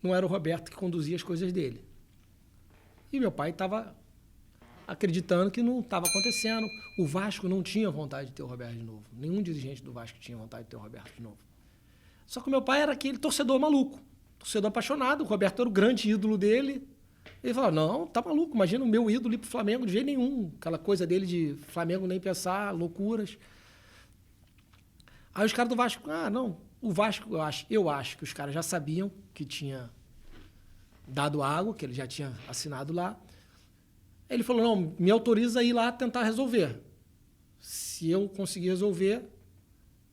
não era o Roberto que conduzia as coisas dele. E meu pai estava acreditando que não estava acontecendo. O Vasco não tinha vontade de ter o Roberto de novo. Nenhum dirigente do Vasco tinha vontade de ter o Roberto de novo. Só que o meu pai era aquele torcedor maluco, torcedor apaixonado. O Roberto era o grande ídolo dele. Ele falou, não, tá maluco, imagina o meu ídolo ir pro Flamengo de jeito nenhum. Aquela coisa dele de Flamengo nem pensar, loucuras. Aí os caras do Vasco, não, o Vasco, eu acho que os caras já sabiam que tinha dado água, que ele já tinha assinado lá. Ele falou, não, me autoriza a ir lá tentar resolver. Se eu conseguir resolver,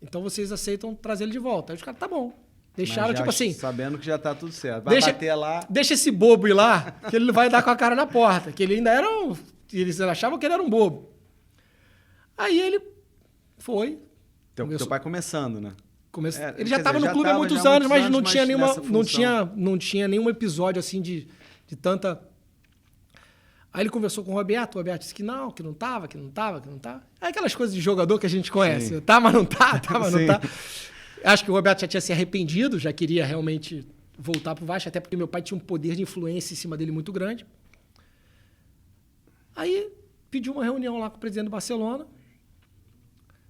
então vocês aceitam trazer ele de volta. Aí os caras, tá bom. Deixaram, tipo assim... Sabendo que já tá tudo certo. Vai bater lá... Deixa esse bobo ir lá, que ele vai dar com a cara na porta. Que ele ainda era um... Eles achavam que ele era um bobo. Aí ele foi... Teu pai começando, né? Ele já estava no clube há muitos anos, mas não tinha nenhum episódio assim de tanta... Aí ele conversou com o Roberto disse que não estava. É aquelas coisas de jogador que a gente conhece. Sim. Tá, mas não tá, mas não tá. Acho que o Roberto já tinha se arrependido, já queria realmente voltar pro Vasco, até porque meu pai tinha um poder de influência em cima dele muito grande. Aí pediu uma reunião lá com o presidente do Barcelona,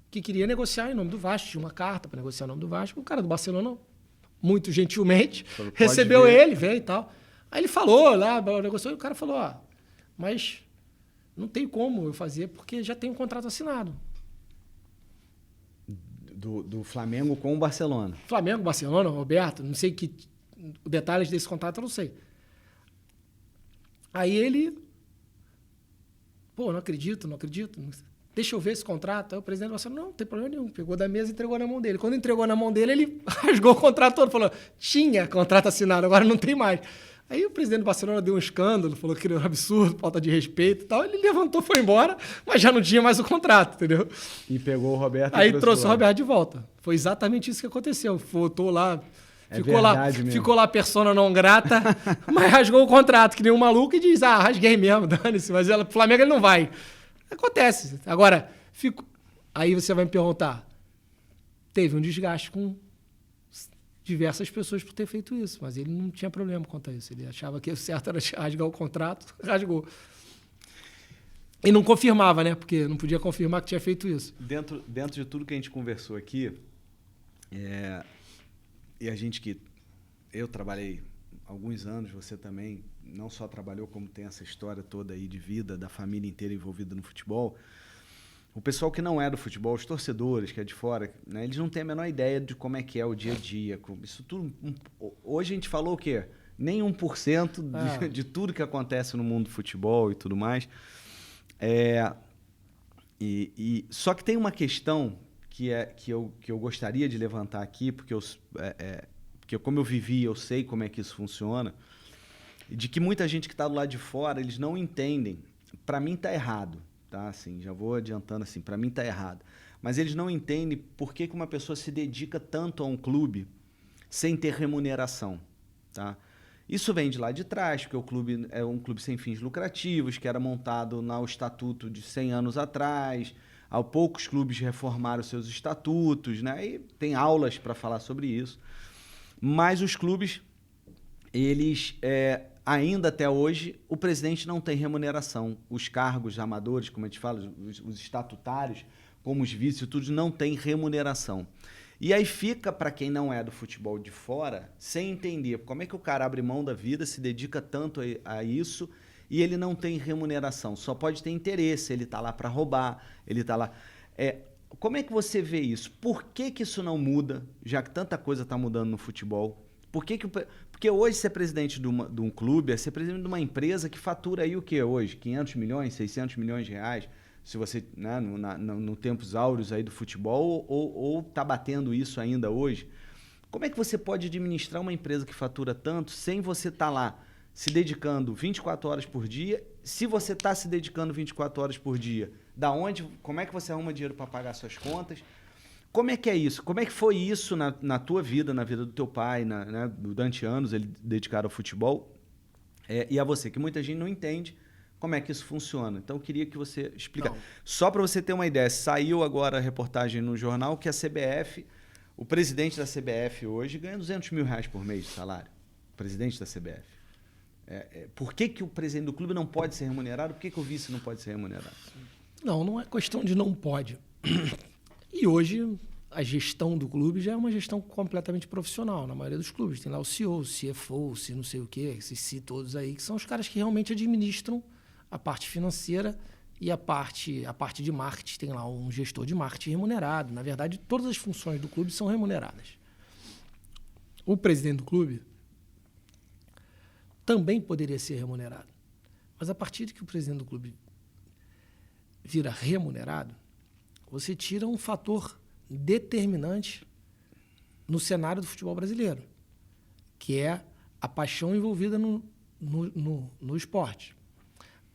que queria negociar em nome do Vasco, tinha uma carta para negociar em nome do Vasco. O cara do Barcelona, muito gentilmente, recebeu ele, veio e tal. Aí ele falou lá, negociou, e o cara falou, mas não tem como eu fazer, porque já tem um contrato assinado. Do Flamengo com o Barcelona. Flamengo, Barcelona, Roberto, não sei que detalhes desse contrato, eu não sei. Aí ele, não acredito. Deixa eu ver esse contrato. Aí o presidente do Barcelona, não tem problema nenhum. Pegou da mesa e entregou na mão dele. Quando entregou na mão dele, ele rasgou o contrato todo. Falou, tinha contrato assinado, agora não tem mais. Aí o presidente do Barcelona deu um escândalo, falou que era um absurdo, falta de respeito e tal. Ele levantou, foi embora, mas já não tinha mais o contrato, entendeu? E pegou o Roberto. Aí trouxe o Roberto de volta. Foi exatamente isso que aconteceu. Voltou lá, ficou lá persona não grata, mas rasgou o contrato, que nem um maluco, e diz, rasguei mesmo, dane-se, mas o Flamengo ele não vai. Acontece. Agora, aí você vai me perguntar, teve um desgaste com diversas pessoas por ter feito isso, mas ele não tinha problema quanto a isso. Ele achava que o certo era rasgar o contrato, rasgou. E não confirmava, né? Porque não podia confirmar que tinha feito isso. Dentro de tudo que a gente conversou aqui, e a gente que... Eu trabalhei alguns anos, você também não só trabalhou, como tem essa história toda aí de vida, da família inteira envolvida no futebol. O pessoal que não é do futebol, os torcedores que é de fora, né, eles não têm a menor ideia de como é que é o dia a dia. Isso tudo, hoje a gente falou o quê? Nem 1% de tudo que acontece no mundo do futebol e tudo mais. Só que tem uma questão que eu gostaria de levantar aqui, porque como eu vivi, eu sei como é que isso funciona, de que muita gente que está do lado de fora, eles não entendem. Para mim está errado. Tá, assim, já vou adiantando assim, para mim tá errado. Mas eles não entendem por que uma pessoa se dedica tanto a um clube sem ter remuneração, tá? Isso vem de lá de trás, porque o clube é um clube sem fins lucrativos, que era montado no estatuto de 100 anos atrás. Há poucos clubes reformaram seus estatutos, né? E tem aulas para falar sobre isso. Mas os clubes, eles... ainda até hoje, o presidente não tem remuneração. Os cargos amadores, como a gente fala, os estatutários, como os vice, tudo não tem remuneração. E aí fica, para quem não é do futebol de fora, sem entender como é que o cara abre mão da vida, se dedica tanto a isso, e ele não tem remuneração. Só pode ter interesse, ele está lá para roubar, ele está lá... Como é que você vê isso? Por que isso não muda, já que tanta coisa está mudando no futebol? Porque hoje ser presidente de um clube é ser presidente de uma empresa que fatura aí o quê hoje? 500 milhões, 600 milhões de reais? Se você, né, no tempos áureos aí do futebol, ou está batendo isso ainda hoje? Como é que você pode administrar uma empresa que fatura tanto sem você estar lá se dedicando 24 horas por dia? Se você está se dedicando 24 horas por dia, como é que você arruma dinheiro para pagar suas contas? Como é que é isso? Como é que foi isso na tua vida, na vida do teu pai, né, durante anos ele dedicado ao futebol? E a você, que muita gente não entende como é que isso funciona. Então, eu queria que você explicasse. Só para você ter uma ideia, saiu agora a reportagem no jornal que a CBF, o presidente da CBF hoje ganha 200 mil reais por mês de salário. presidente da CBF. Por que o presidente do clube não pode ser remunerado? Por que o vice não pode ser remunerado? Não é questão de não pode. E hoje a gestão do clube já é uma gestão completamente profissional. Na maioria dos clubes tem lá o CEO, o CFO, o não sei o quê, esses todos aí, que são os caras que realmente administram a parte financeira e a parte de marketing. Tem lá um gestor de marketing remunerado. Na verdade, todas as funções do clube são remuneradas. O presidente do clube também poderia ser remunerado. Mas a partir de que o presidente do clube vira remunerado, você tira um fator determinante no cenário do futebol brasileiro, que é a paixão envolvida no esporte.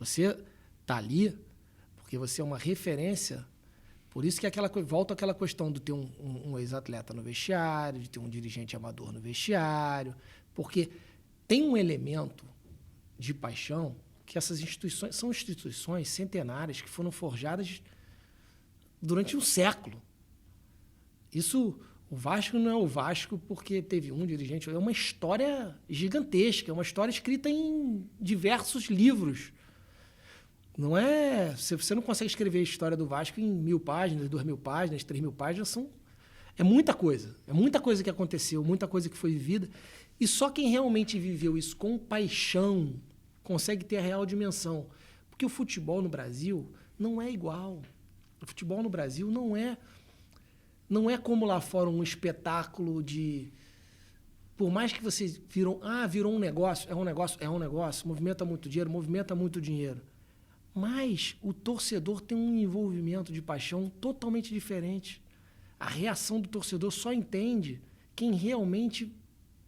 Você está ali porque você é uma referência. Por isso que volta àquela questão de ter um ex-atleta no vestiário, de ter um dirigente amador no vestiário, porque tem um elemento de paixão que essas instituições são instituições centenárias que foram forjadas durante um século. Isso, o Vasco não é o Vasco porque teve um dirigente, é uma história gigantesca, é uma história escrita em diversos livros. Não é... Você não consegue escrever a história do Vasco em 1.000 páginas, 2.000 páginas, 3.000 páginas. É muita coisa. É muita coisa que aconteceu, muita coisa que foi vivida. E só quem realmente viveu isso com paixão consegue ter a real dimensão. Porque o futebol no Brasil não é igual. O futebol no Brasil não é como lá fora um espetáculo de... Por mais que vocês virou um negócio, é um negócio, movimenta muito dinheiro. Mas o torcedor tem um envolvimento de paixão totalmente diferente. A reação do torcedor só entende quem realmente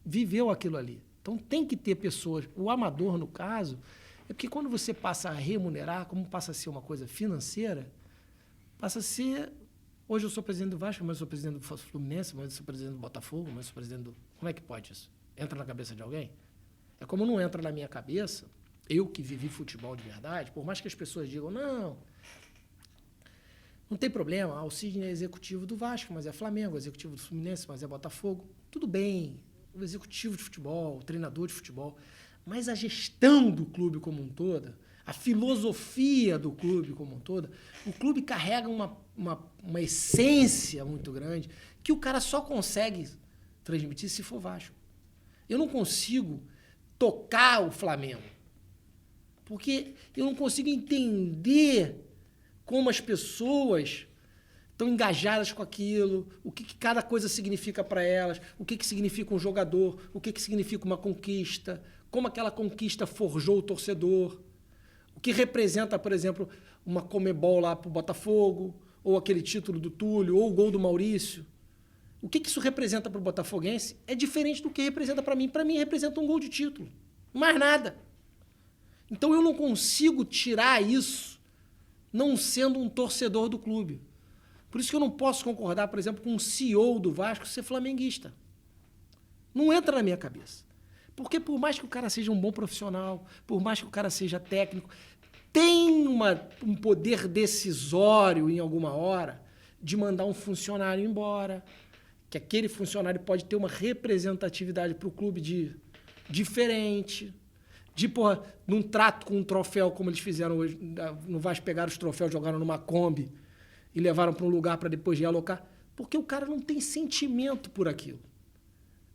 viveu aquilo ali. Então tem que ter pessoas... O amador, no caso, é porque quando você passa a remunerar, como passa a ser uma coisa financeira, passa a ser... Hoje eu sou presidente do Vasco, mas eu sou presidente do Fluminense, mas eu sou presidente do Botafogo, mas eu sou presidente do... Como é que pode isso? Entra na cabeça de alguém? É como não entra na minha cabeça... Eu que vivi futebol de verdade, por mais que as pessoas digam, não tem problema, o Sidney é executivo do Vasco, mas é Flamengo, executivo do Fluminense, mas é Botafogo. Tudo bem, o executivo de futebol, o treinador de futebol, mas a gestão do clube como um todo, a filosofia do clube como um todo, o clube carrega uma essência muito grande que o cara só consegue transmitir se for Vasco. Eu não consigo tocar o Flamengo, porque eu não consigo entender como as pessoas estão engajadas com aquilo, o que cada coisa significa para elas, o que significa um jogador, o que significa uma conquista, como aquela conquista forjou o torcedor, o que representa, por exemplo, uma Comebol lá para o Botafogo, ou aquele título do Túlio, ou o gol do Maurício. O que isso representa para o botafoguense é diferente do que representa para mim. Para mim, representa um gol de título. Mais nada. Então, eu não consigo tirar isso não sendo um torcedor do clube. Por isso que eu não posso concordar, por exemplo, com um CEO do Vasco ser flamenguista. Não entra na minha cabeça. Porque por mais que o cara seja um bom profissional, por mais que o cara seja técnico, tem um poder decisório em alguma hora de mandar um funcionário embora, que aquele funcionário pode ter uma representatividade para o clube diferente, num trato com um troféu, como eles fizeram hoje, no Vasco, pegaram os troféus, jogaram numa Kombi e levaram para um lugar para depois realocar, porque o cara não tem sentimento por aquilo.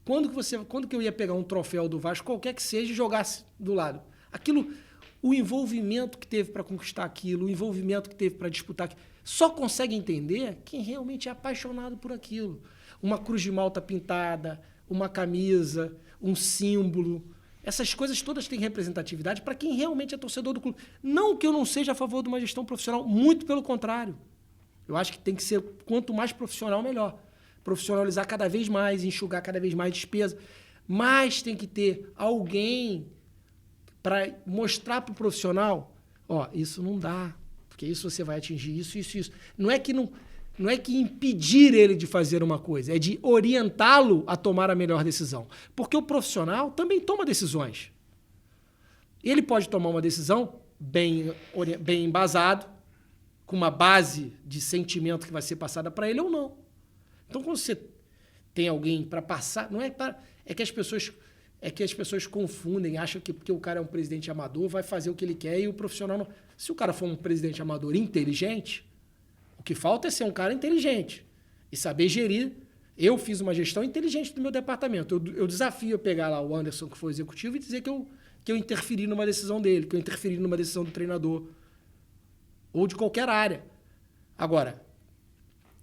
Quando que eu ia pegar um troféu do Vasco, qualquer que seja, e jogasse do lado? Aquilo, o envolvimento que teve para conquistar aquilo, o envolvimento que teve para disputar aquilo, só consegue entender quem realmente é apaixonado por aquilo. Uma cruz de malta pintada, uma camisa, um símbolo. Essas coisas todas têm representatividade para quem realmente é torcedor do clube. Não que eu não seja a favor de uma gestão profissional, muito pelo contrário. Eu acho que tem que ser, quanto mais profissional, melhor. Profissionalizar cada vez mais, enxugar cada vez mais despesa. Mas tem que ter alguém para mostrar para o profissional, isso não dá, porque isso você vai atingir isso. Não é que impedir ele de fazer uma coisa, é de orientá-lo a tomar a melhor decisão. Porque o profissional também toma decisões. Ele pode tomar uma decisão bem embasado, com uma base de sentimento que vai ser passada para ele ou não. Então, quando você tem alguém para passar, é que as pessoas é que as pessoas confundem, acham que porque o cara é um presidente amador, vai fazer o que ele quer e o profissional não. Se o cara for um presidente amador inteligente, o que falta é ser um cara inteligente e saber gerir. Eu fiz uma gestão inteligente do meu departamento. Eu desafio a pegar lá o Anderson, que foi executivo, e dizer que eu interferi numa decisão dele, que eu interferi numa decisão do treinador ou de qualquer área. Agora,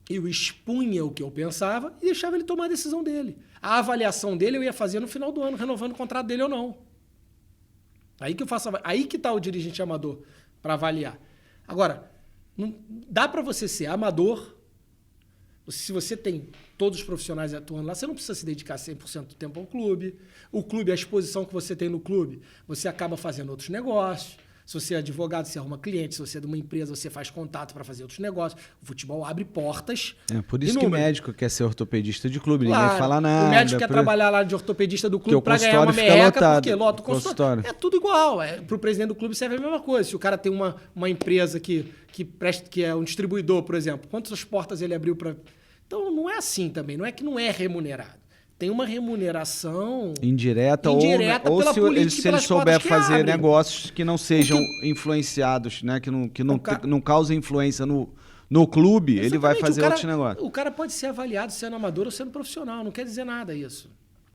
eu expunha o que eu pensava e deixava ele tomar a decisão dele. A avaliação dele eu ia fazer no final do ano, renovando o contrato dele ou não. Aí que eu faço, aí que está o dirigente amador para avaliar. Agora, não dá para você ser amador. Se você tem todos os profissionais atuando lá, você não precisa se dedicar 100% do tempo ao clube. O clube, a exposição que você tem no clube, você acaba fazendo outros negócios. Se você é advogado, você arruma cliente. Se você é de uma empresa, você faz contato para fazer outros negócios. O futebol abre portas. É por isso que o médico quer ser ortopedista de clube, claro, ninguém fala nada. O médico quer trabalhar lá de ortopedista do clube para ganhar uma merreca, porque lota o consultório. É tudo igual. Para o presidente do clube serve a mesma coisa. Se o cara tem uma empresa que é um distribuidor, por exemplo, quantas portas ele abriu para... Então não é assim também. Não é que não é remunerado. Tem uma remuneração indireta ou pela política, se ele souber fazer negócios que não sejam influenciados, né? que não causem influência no clube, exatamente, ele vai fazer outros negócios. O cara pode ser avaliado sendo amador ou sendo profissional, não quer dizer nada isso.